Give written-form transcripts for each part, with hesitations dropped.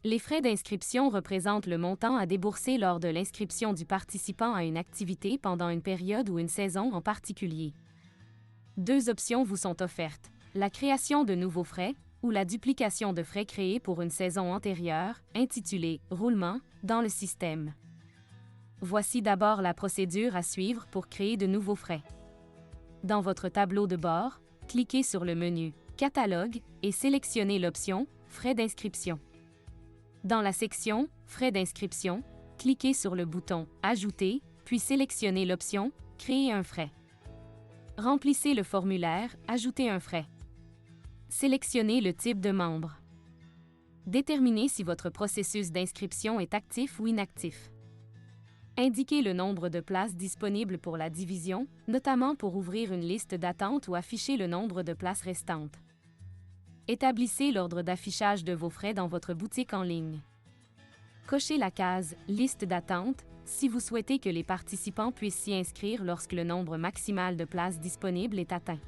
Les frais d'inscription représentent le montant à débourser lors de l'inscription du participant à une activité pendant une période ou une saison en particulier. Deux options vous sont offertes: la création de nouveaux frais ou la duplication de frais créés pour une saison antérieure, intitulée « roulement » dans le système. Voici d'abord la procédure à suivre pour créer de nouveaux frais. Dans votre tableau de bord, cliquez sur le menu « Catalogue » et sélectionnez l'option « Frais d'inscription ». Dans la section « Frais d'inscription », cliquez sur le bouton « Ajouter » puis sélectionnez l'option « Créer un frais ». Remplissez le formulaire « Ajouter un frais ». Sélectionnez le type de membre. Déterminez si votre processus d'inscription est actif ou inactif. Indiquez le nombre de places disponibles pour la division, notamment pour ouvrir une liste d'attente ou afficher le nombre de places restantes. Établissez l'ordre d'affichage de vos frais dans votre boutique en ligne. Cochez la case « Liste d'attente » si vous souhaitez que les participants puissent s'y inscrire lorsque le nombre maximal de places disponibles est atteint.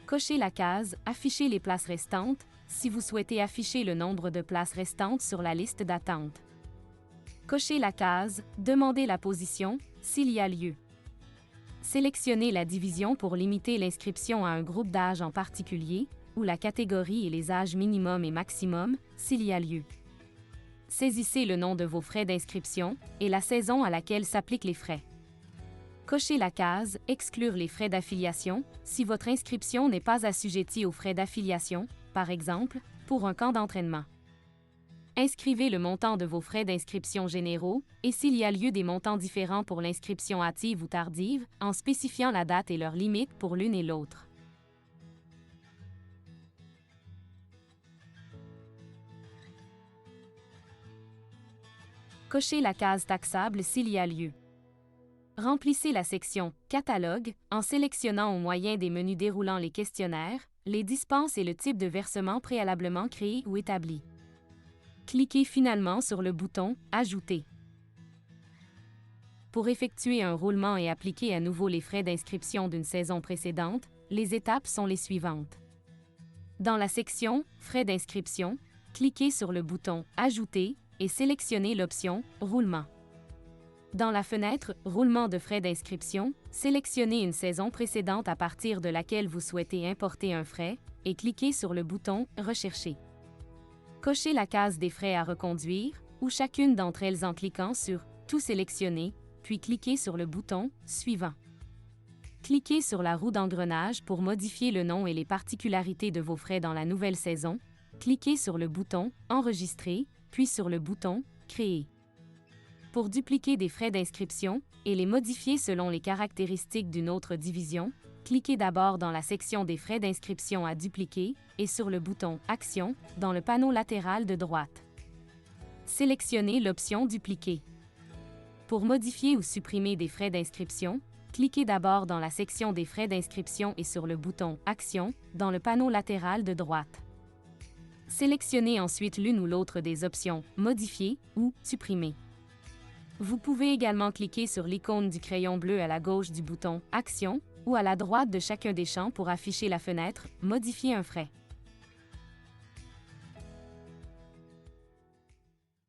Cochez la case « Afficher les places restantes » si vous souhaitez afficher le nombre de places restantes sur la liste d'attente. Cochez la case « Demander la position » s'il y a lieu. Sélectionnez la division pour limiter l'inscription à un groupe d'âge en particulier, ou la catégorie et les âges minimum et maximum, s'il y a lieu. Saisissez le nom de vos frais d'inscription et la saison à laquelle s'appliquent les frais. Cochez la case « Exclure les frais d'affiliation » si votre inscription n'est pas assujettie aux frais d'affiliation, par exemple, pour un camp d'entraînement. Inscrivez le montant de vos frais d'inscription généraux et s'il y a lieu des montants différents pour l'inscription hâtive ou tardive, en spécifiant la date et leurs limites pour l'une et l'autre. Cochez la case taxable s'il y a lieu. Remplissez la section « Catalogue » en sélectionnant au moyen des menus déroulant les questionnaires, les dispenses et le type de versement préalablement créé ou établi. Cliquez finalement sur le bouton « Ajouter ». Pour effectuer un roulement et appliquer à nouveau les frais d'inscription d'une saison précédente, les étapes sont les suivantes. Dans la section « Frais d'inscription », cliquez sur le bouton « Ajouter » et sélectionnez l'option « Roulement ». Dans la fenêtre « Roulement de frais d'inscription », sélectionnez une saison précédente à partir de laquelle vous souhaitez importer un frais et cliquez sur le bouton « Rechercher ». Cochez la case des frais à reconduire ou chacune d'entre elles en cliquant sur « Tout sélectionner », puis cliquez sur le bouton « Suivant ». Cliquez sur la roue d'engrenage pour modifier le nom et les particularités de vos frais dans la nouvelle saison. Cliquez sur le bouton « Enregistrer », puis sur le bouton « Créer ». Pour dupliquer des frais d'inscription et les modifier selon les caractéristiques d'une autre division, cliquez d'abord dans la section des frais d'inscription à dupliquer et sur le bouton « Action » dans le panneau latéral de droite. Sélectionnez l'option « Dupliquer ». Pour modifier ou supprimer des frais d'inscription, cliquez d'abord dans la section des frais d'inscription et sur le bouton « Action » dans le panneau latéral de droite. Sélectionnez ensuite l'une ou l'autre des options « Modifier » ou « Supprimer ». Vous pouvez également cliquer sur l'icône du crayon bleu à la gauche du bouton « Action » ou à la droite de chacun des champs pour afficher la fenêtre « Modifier un frais ».